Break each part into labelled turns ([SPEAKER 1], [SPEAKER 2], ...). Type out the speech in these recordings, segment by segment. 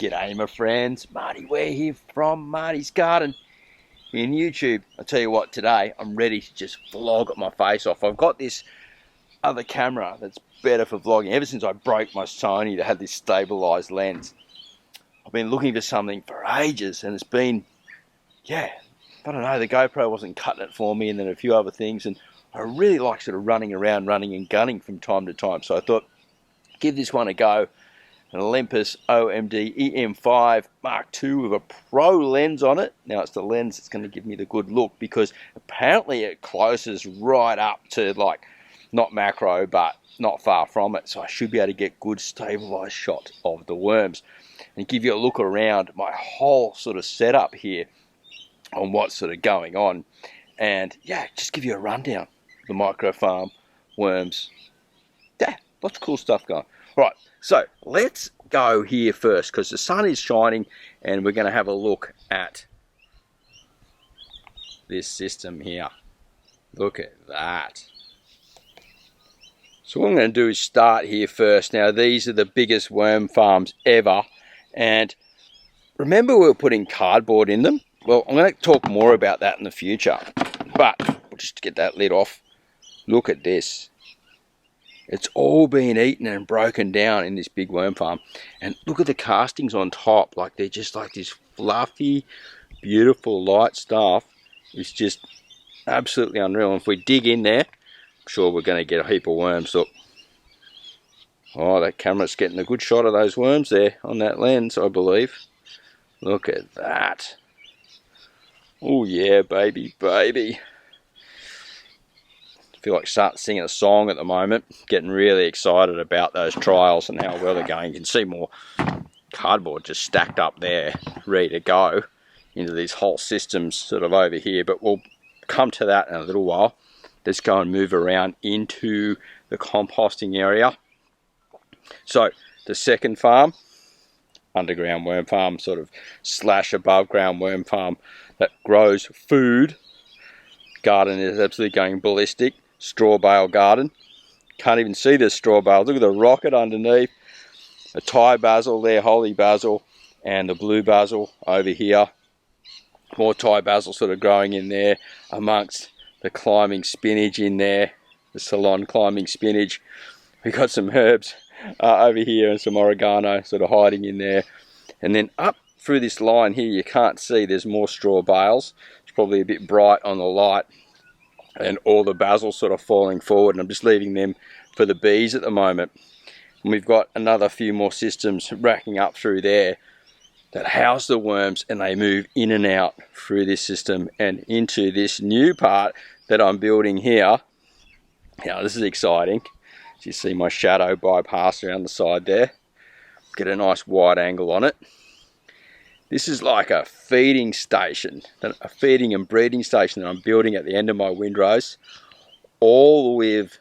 [SPEAKER 1] G'day my friends, Marty Ware here from Marty's Garden in YouTube. I'll tell you what, today I'm ready to just vlog my face off. I've got this other camera that's better for vlogging. Ever since I broke my Sony that had this stabilized lens, I've been looking for something for ages, and it's been, I don't know, the GoPro wasn't cutting it for me, and then a few other things, and I really like sort of running around, running and gunning from time to time. So I thought, give this one a go. An Olympus OMD EM5 Mark II with a pro lens on it. Now it's the lens that's going to give me the good look, because apparently it closes right up to, like, not macro but not far from it, so I should be able to get good stabilized shots of the worms and give you a look around my whole sort of setup here on what's sort of going on, and just give you a rundown. The micro farm, worms, lots of cool stuff going. Right, so let's go here first, because the sun is shining and we're going to have a look at this system here. Look at that. So what I'm going to do is start here first. Now these are the biggest worm farms ever, and remember we were putting cardboard in them? Well, I'm going to talk more about that in the future, but we'll just get that lid off. Look at this. It's all been eaten and broken down in this big worm farm. And look at the castings on top. Like, they're just like this fluffy, beautiful, light stuff. It's just absolutely unreal. And if we dig in there, I'm sure we're going to get a heap of worms. Look. Oh, that camera's getting a good shot of those worms there on that lens, I believe. Look at that. Oh yeah, baby, baby. I feel like starting singing a song at the moment. Getting really excited about those trials and how well they're going. You can see more cardboard just stacked up there, ready to go into these whole systems sort of over here, but we'll come to that in a little while. Let's go and move around into the composting area. So the second farm, underground worm farm, sort of slash above ground worm farm that grows food. Garden is absolutely going ballistic. Straw bale garden. Can't even see the straw bales. Look at the rocket underneath. The Thai basil there, holy basil, and the blue basil over here. More Thai basil sort of growing in there amongst the climbing spinach in there. The salon climbing spinach. We got some herbs over here and some oregano sort of hiding in there. And then up through this line here, you can't see, there's more straw bales. It's probably a bit bright on the light. And all the basil sort of falling forward, and I'm just leaving them for the bees at the moment. And we've got another few more systems racking up through there that house the worms, and they move in and out through this system and into this new part that I'm building here. Now this is exciting. As you see my shadow bypass around the side there. Get a nice wide angle on it. This is like a feeding station, a feeding and breeding station that I'm building at the end of my windrows, all with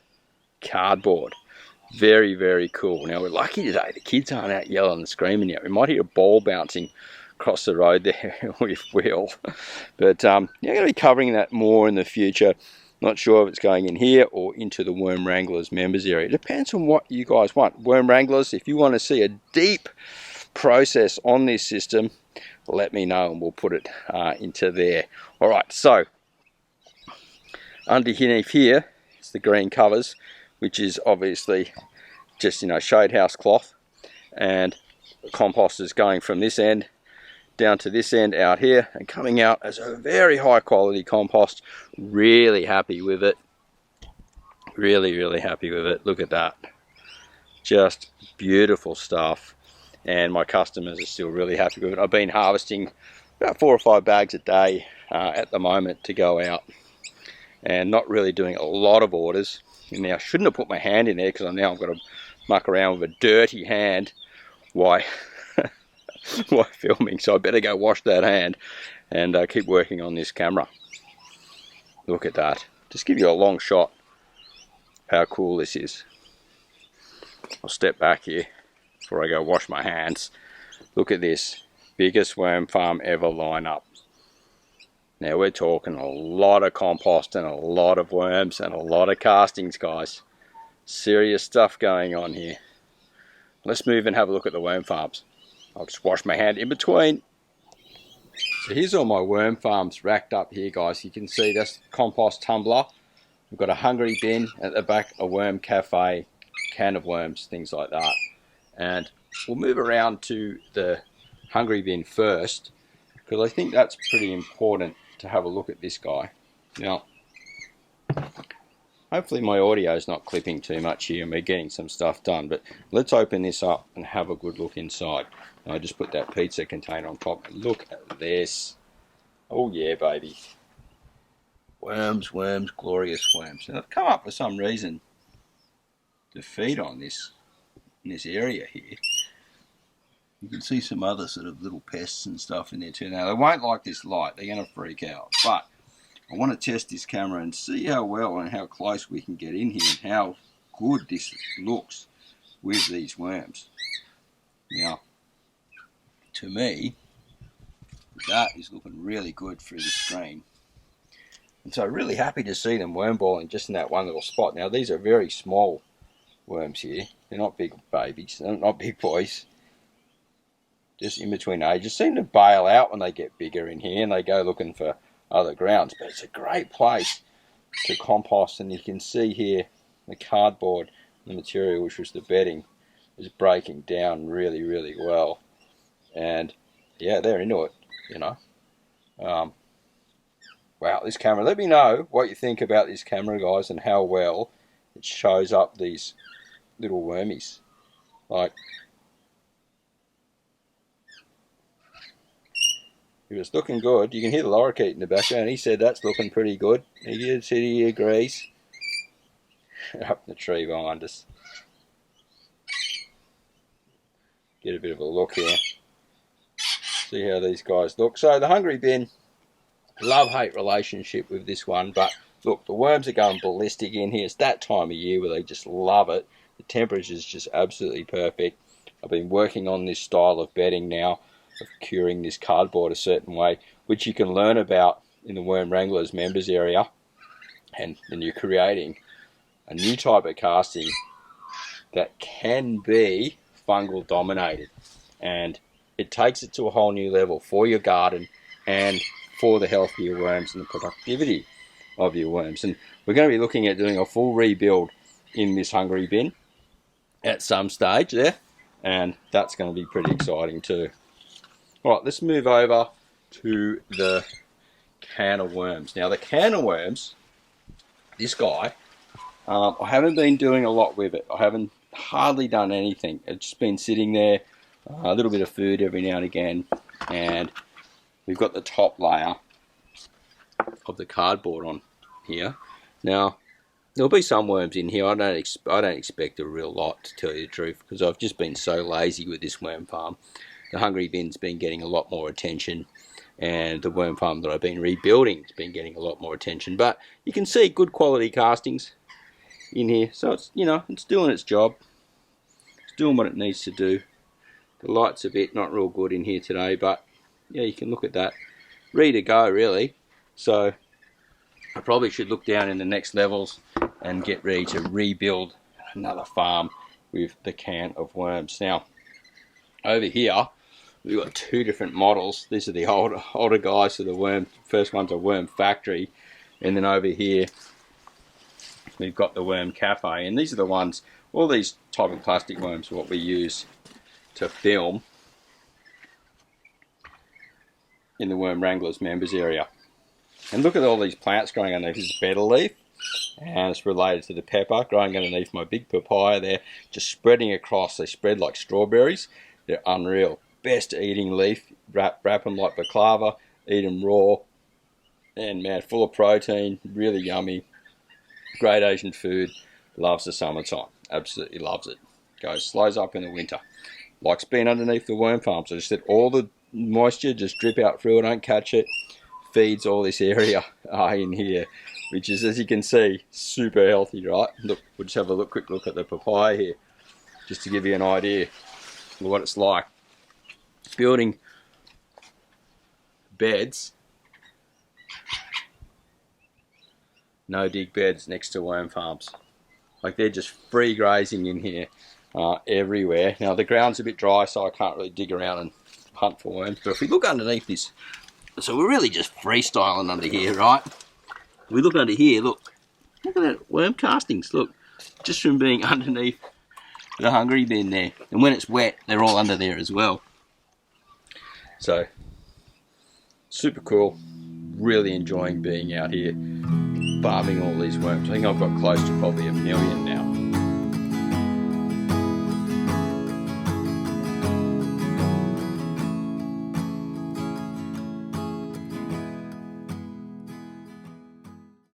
[SPEAKER 1] cardboard. Very, very cool. Now we're lucky today, the kids aren't out yelling and screaming yet. We might hear a ball bouncing across the road there with Will. But I'm going to be covering that more in the future. Not sure if it's going in here or into the Worm Wranglers members area. It depends on what you guys want. Worm Wranglers, if you want to see a deep process on this system, let me know and we'll put it into there. Alright, so underneath here is the green covers, which is obviously just, shade house cloth, and the compost is going from this end down to this end out here and coming out as a very high quality compost. Really happy with it. Really, really happy with it. Look at that. Just beautiful stuff. And my customers are still really happy with it. I've been harvesting about 4 or 5 bags a day at the moment to go out, and not really doing a lot of orders. And now I shouldn't have put my hand in there, because I've got to muck around with a dirty hand. Why filming? So I better go wash that hand and keep working on this camera. Look at that. Just give you a long shot of how cool this is. I'll step back here before I go wash my hands. Look at this. Biggest worm farm ever lineup. Now we're talking a lot of compost and a lot of worms and a lot of castings, guys. Serious stuff going on here. Let's move and have a look at the worm farms. I'll just wash my hand in between. So here's all my worm farms racked up here, guys. You can see that's compost tumbler. We've got a hungry bin at the back, a worm cafe, can of worms, things like that. And we'll move around to the hungry bin first, because I think that's pretty important to have a look at this guy. Now, hopefully my audio is not clipping too much here and we're getting some stuff done, but let's open this up and have a good look inside. I just put that pizza container on top. Look at this. Oh yeah, baby. Worms, worms, glorious worms. Now, they've come up for some reason to feed on this in this area here. You can see some other sort of little pests and stuff in there too. Now, they won't like this light. They're going to freak out. But I want to test this camera and see how well and how close we can get in here and how good this looks with these worms. Now, to me, that is looking really good through the screen. And so really happy to see them worm balling just in that one little spot. Now these are very small worms here. They're not big babies, they're not big boys. Just in between ages. Seem to bail out when they get bigger in here and they go looking for other grounds. But it's a great place to compost, and you can see here the cardboard, the material, which was the bedding, is breaking down really, really well. And yeah, they're into it, you know. Wow, this camera. Let me know what you think about this camera, guys, and how well it shows up these little wormies. Like, it was looking good. You can hear the lorikeet in the background. He said that's looking pretty good. He agrees. Up in the tree behind us. Get a bit of a look here. See how these guys look. So the hungry bin, love-hate relationship with this one, but look, the worms are going ballistic in here. It's that time of year where they just love it. The temperature is just absolutely perfect. I've been working on this style of bedding now, of curing this cardboard a certain way, which you can learn about in the Worm Wranglers members area. And then you're creating a new type of casting that can be fungal dominated, and it takes it to a whole new level for your garden and for the health of your worms and the productivity of your worms. And we're going to be looking at doing a full rebuild in this hungry bin at some stage there, and that's going to be pretty exciting too. All right, let's move over to the can of worms. Now the can of worms, this guy, I haven't been doing a lot with it. I haven't hardly done anything. It's just been sitting there, a little bit of food every now and again, and we've got the top layer of the cardboard on here. Now there'll be some worms in here. I don't expect a real lot, to tell you the truth, because I've just been so lazy with this worm farm. The hungry bin's been getting a lot more attention, and the worm farm that I've been rebuilding has been getting a lot more attention. But you can see good quality castings in here, so it's, you know, it's doing its job. It's doing what it needs to do. The light's a bit not real good in here today, but yeah, you can look at that. Ready to go, really. So I probably should look down in the next levels and get ready to rebuild another farm with the can of worms. Now, over here, we've got two different models. These are the older guys, so the worm, first one's a worm factory, and then over here we've got the worm cafe, and these are the ones, all these type of plastic worms are what we use to film in the Worm Wranglers members area. And look at all these plants growing underneath. This is betel leaf, and it's related to the pepper growing underneath my big papaya there, just spreading across. They spread like strawberries. They're unreal. Best eating leaf. Wrap them like baklava, eat them raw, and man, full of protein, really yummy. Great Asian food. Loves the summertime. Absolutely loves it. Slows up in the winter. Likes being underneath the worm farm. So just let all the moisture just drip out through it, don't catch it. Feeds all this area in here, which is, as you can see, super healthy, right? Look, we'll just have a quick look at the papaya here, just to give you an idea of what it's like. Building beds, no dig beds next to worm farms. Like, they're just free grazing in here. everywhere. Now the ground's a bit dry, so I can't really dig around and hunt for worms. But if we look underneath this, so we're really just freestyling under here, right? We look under here, look at that worm castings, look, just from being underneath the hungry bin there. And when it's wet, they're all under there as well. So, super cool. Really enjoying being out here farming all these worms. I think I've got close to probably 1 million now.